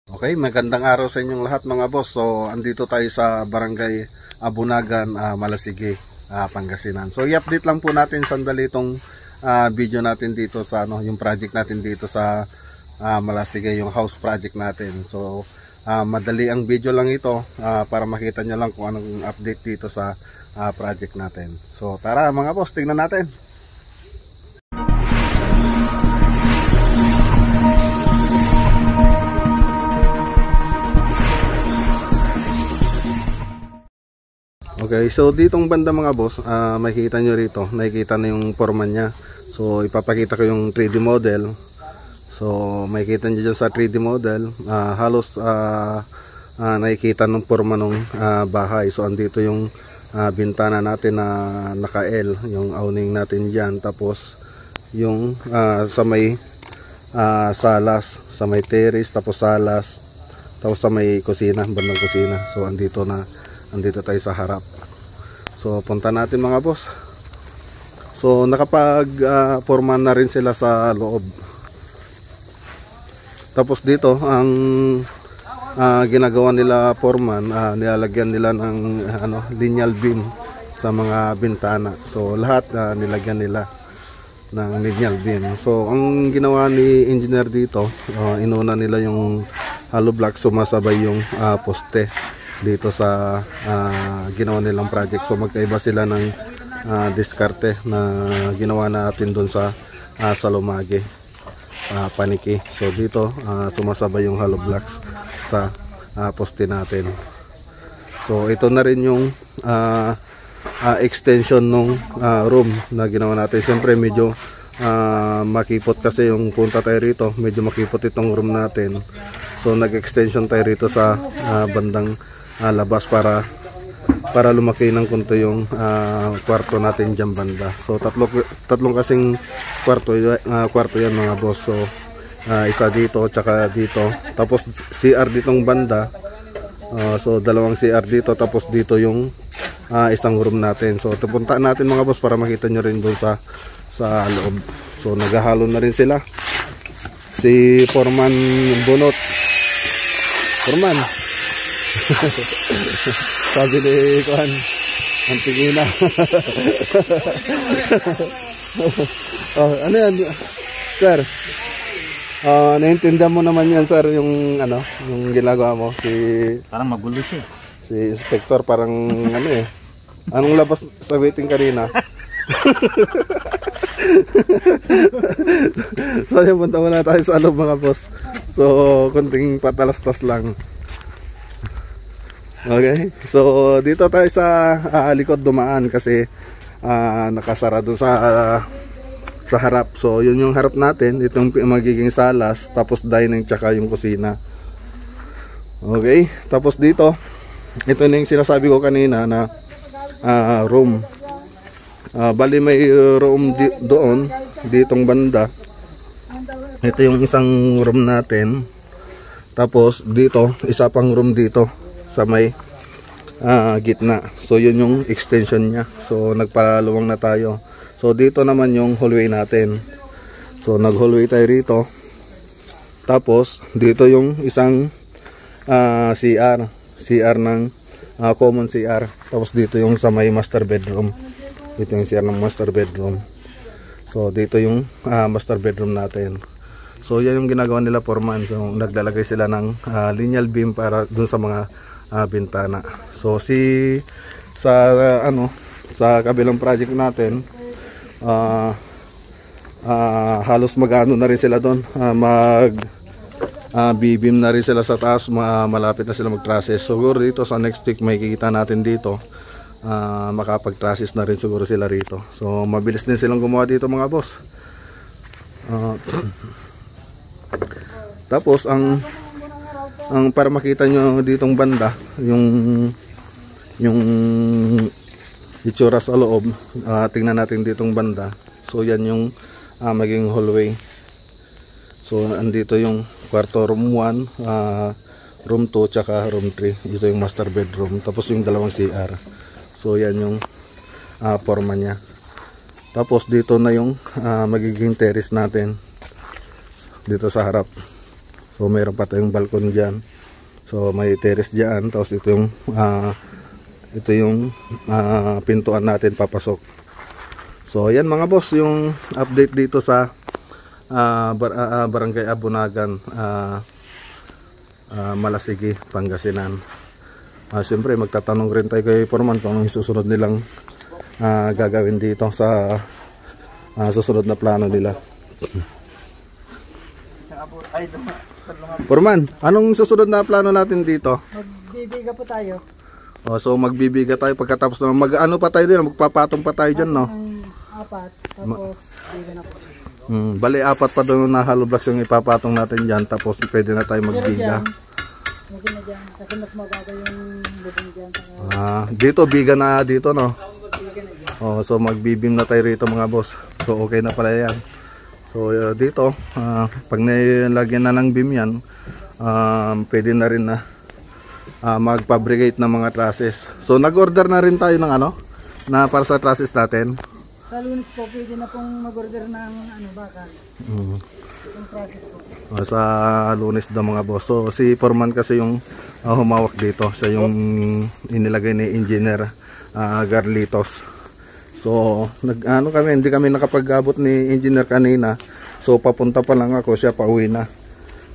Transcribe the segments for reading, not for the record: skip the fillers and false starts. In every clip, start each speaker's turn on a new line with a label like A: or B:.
A: Okay, magandang araw sa inyong lahat mga boss. So, andito tayo sa Barangay Abunagan, Malasigi, Pangasinan. So, i-update lang po natin sandali itong video natin dito sa yung project natin dito sa Malasigi, yung house project natin. So, madali ang video lang ito para makita nyo lang kung anong update dito sa project natin. So, tara mga boss, tingnan natin. Okay, so ditong banda mga boss, makikita nyo rito, nakikita na yung forma niya. So ipapakita ko yung 3D model. So makikita nyo dyan sa 3D model, halos nakikita ng forma ng bahay. So andito yung bintana natin na naka-L, yung awning natin dyan. Tapos yung sa may salas, sa may terrace, tapos salas, tapos sa may kusina, bandang kusina. So andito tayo sa harap. So punta natin mga boss. So nakapag forma na rin sila sa loob. Tapos dito ang ginagawa nila foreman, nilalagyan nila ng lineal beam sa mga bintana. So lahat nilagyan nila ng lineal beam. So ang ginawa ni engineer dito, inuna nila yung hollow block, sumasabay yung poste dito sa ginawa nilang project. So magkaiba sila ng diskarte na ginawa natin doon sa Salumage, Paniki. So dito sumasabay yung hollow blocks sa poste natin. So ito na rin yung extension ng room na ginawa natin. Siyempre medyo makipot kasi yung punta tayo rito, medyo makipot itong room natin. So nag-extension tayo rito sa bandang labas para lumaki ng kunto yung kwarto natin dyan banda. So tatlong kasing kwarto yan mga boss. So isa dito tsaka dito, tapos CR ditong banda. So dalawang CR dito, tapos dito yung isang room natin. So punta natin mga boss para makita nyo rin doon sa loob. So naghahalo na rin sila, si Foreman Bunot. Foreman sabi ni Kuhan, ang tingin na. Ano yan sir? Naintindihan mo naman yan sir, yung yung ginagawa mo.
B: Parang magulo siya.
A: Si inspector parang anong labas sa waiting kanina. So yun, punta muna tayo sa loob mga boss. So kunting patalastas lang. Okay, so dito tayo sa likod dumaan kasi nakasara doon sa harap. So yun yung harap natin, itong magiging salas, tapos dining tsaka yung kusina. Okay, tapos dito, ito na yung sinasabi ko kanina na room. Bali may room doon, ditong banda. Ito yung isang room natin. Tapos dito, isa pang room dito sa may gitna. So yun yung extension nya. So nagpaluwang na tayo. So dito naman yung hallway natin. So nag hallway tayo rito. Tapos dito yung isang CR ng common CR. Tapos dito yung sa may master bedroom. Dito yung CR ng master bedroom. So dito yung master bedroom natin. So yan yung ginagawa nila foreman. So naglalagay sila ng lineal beam para dun sa mga bintana. So sa kabilang project natin, halos mag-ano na rin sila doon, B-beam na rin sila sa taas, malapit na sila mag-trusses. Siguro dito sa next week makikita natin dito, makapag-trusses na rin siguro sila rito. So mabilis din silang gumawa dito mga boss. Tapos ang para makita nyo ditong banda yung itsura sa loob, tingnan natin ditong banda. So yan yung maging hallway. So andito yung kwarto, room 1, room 2 tsaka room 3. Ito yung master bedroom, tapos yung dalawang CR. So yan yung forma nya. Tapos dito na yung magiging terrace natin dito sa harap. So mayroon pa tayong balkon diyan. So may terrace diyan, tapos ito yung pintuan natin papasok. So ayan mga boss, yung update dito sa Barangay Abunagan, Malasigi, Pangasinan. Siyempre magtatanong rin tayo kay Foreman kung anong susunod nilang gagawin dito sa susunod na plano nila. Foreman, anong susunod na plano natin dito?
C: Magbibiga po tayo.
A: So magbibiga tayo pagkatapos na ano pa tayo din, magpapatong pa tayo dyan, no?
C: Apat, tapos biga na po.
A: Bali 4 pa doon na hollow blocks yung ipapatong natin dyan, tapos pwede na tayo magbiga.
C: Lagyan na dyan, kasi mas magaga yung bubong dyan.
A: Dito, biga na dito, no?
C: Biga na dyan.
A: So magbibim na tayo rito mga boss. So okay na pala yan. So dito, pag nilagyan na ng beam yan, pwede na rin na magfabricate ng mga trusses. So nag-order na rin tayo ng na para sa trusses natin.
C: Sa Lunes po, pwede na pong mag-order ng bakal. Yung trusses po.
A: Sa Lunes daw mga boss. So si Foreman kasi yung humawak dito. Siya yung inilagay ni Engineer Garlitos. So hindi kami nakapag-abot ni Engineer kanina. So papunta pa lang ako, siya pauwi na.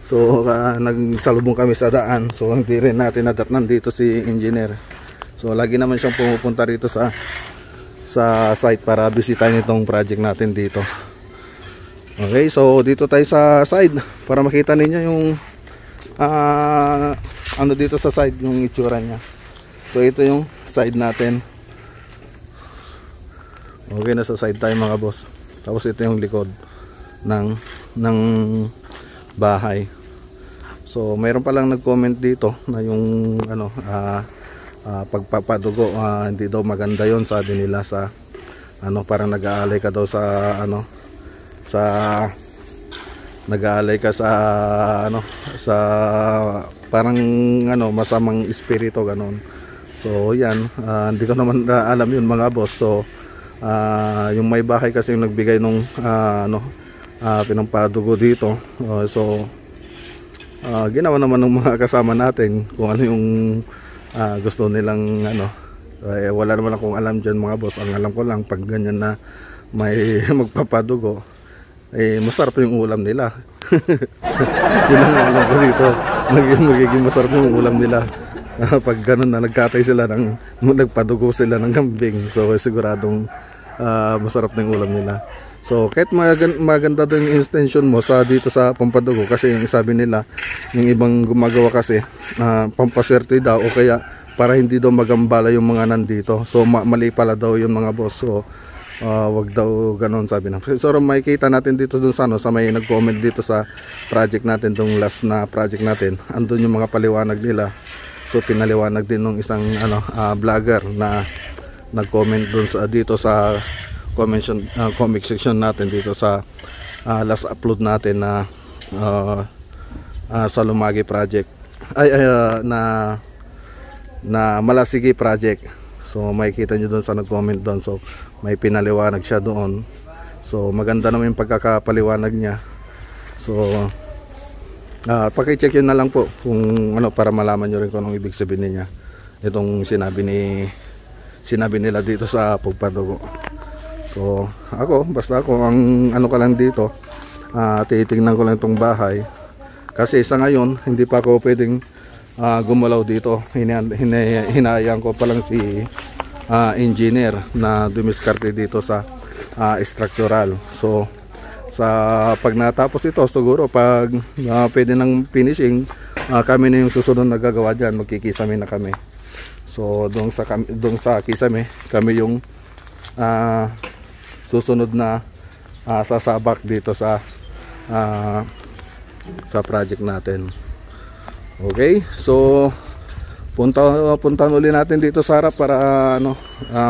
A: So nagsalubong kami sa daan. So hindi rin natin nadatnan dito si Engineer. So lagi naman siyang pumupunta rito sa site para bisitahin itong project natin dito. Okay, so dito tayo sa side para makita ninyo yung dito sa side yung itsura niya. So ito yung side natin. Okay, nasa side tayo mga boss. Tapos ito yung likod ng bahay. So mayroon pa lang nag-comment dito na yung pagpapadugo, hindi daw maganda yon, sabi nila, sa parang nag-aalay ka daw sa nag-aalay ka sa sa parang masamang espiritu, ganon. So yan, hindi ko naman alam yun mga boss. So yung may bahay kasi yung nagbigay nung pinampadugo dito. So ginawa naman ng mga kasama natin kung ano yung gusto nilang wala naman akong alam dyan mga boss. Ang alam ko lang, pag ganyan na may magpapadugo, masarap yung ulam nila. Yun ang alam ko dito, magiging masarap yung ulam nila. Pag ganun na nagkatay sila nagpadugo sila ng kambing, so siguradong masarap na yung ulam nila. So kahit maganda din yung intention mo dito sa pampadugo, kasi yung sabi nila, yung ibang gumagawa kasi pampaswerte daw, o kaya para hindi daw magambala yung mga nandito. So mali pala daw yung mga boss. So wag daw ganon, sabi na. So makikita natin dito dun sa may nag-comment dito sa project natin, tong last na project natin, andun yung mga paliwanag nila. So pinaliwanag din ng isang vlogger na nag-comment dun dito sa comment section natin dito sa last upload natin na sa Lumagi project na Malasigi project. So makikita nyo doon sa nag-comment doon. So may pinaliwanag siya doon. So maganda naman yung pagkakapaliwanag niya. So paki-check yun na lang po kung para malaman nyo rin kung anong ibig sabihin niya itong sinabi nila dito sa pagpadugo. So basta ako ang ko lang dito, titingnan ko lang itong bahay kasi sa ngayon hindi pa ako pwedeng gumalaw dito. Hinayaan ko pa lang si engineer na dumiskarte dito sa structural. So sa pag natapos ito, siguro pag pwede ng finishing, kami na yung susunod na gagawa dyan, magkikisame na kami. So doon sa kisame, kami yung susunod na sasabak dito sa project natin. Okay, so puntahan uli natin dito sa harap para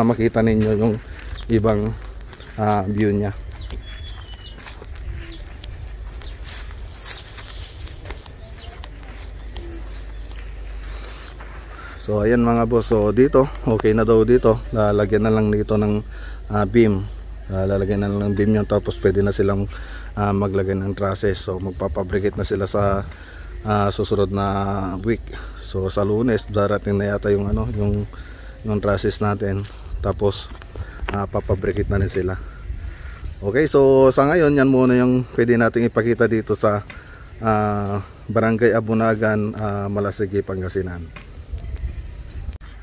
A: makita ninyo yung ibang view niya. So ayan mga boss, so dito okay na daw dito, lalagyan na lang dito ng beam. Lalagyan na lang ng beam yan, tapos pwede na silang maglagay ng trusses. So magpapabricate na sila sa susunod na week. So sa Lunes darating na yata yung ano, yung trusses natin. Tapos papabrikit na rin sila. Okay, so sa ngayon yan muna yung pwede nating ipakita dito sa Barangay Abunagan, Malasigi, Pangasinan.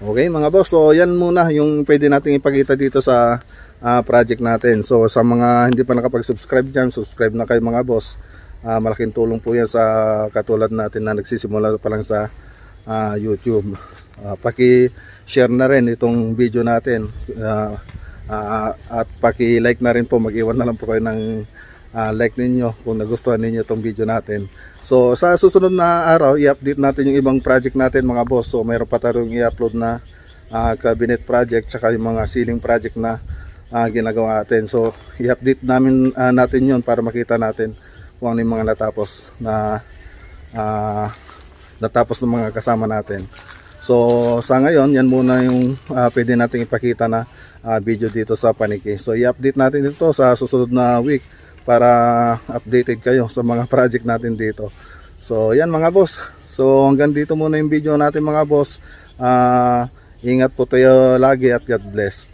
A: Okay mga boss, so yan muna yung pwede nating ipakita dito sa project natin. So sa mga hindi pa nakapag-subscribe dyan, subscribe na kayo mga boss. Malaking tulong po yan sa katulad natin na nagsisimula pa lang sa YouTube. Paki-share na rin itong video natin, at paki-like na rin po. Mag-iwan na lang po kayo ng like ninyo kung nagustuhan ninyo itong video natin. So sa susunod na araw i-update natin yung ibang project natin mga boss. So mayroon pa tayong i-upload na cabinet project tsaka yung mga ceiling project na ginagawa natin. So i-update natin yun para makita natin kung ano yung mga natapos ng mga kasama natin. So sa ngayon yan muna yung pwede natin ipakita na video dito sa Paniki. So i-update natin ito sa susunod na week para updated kayo sa mga project natin dito. So yan mga boss, so hanggang dito muna yung video natin mga boss. Ingat po tayo lagi at God bless.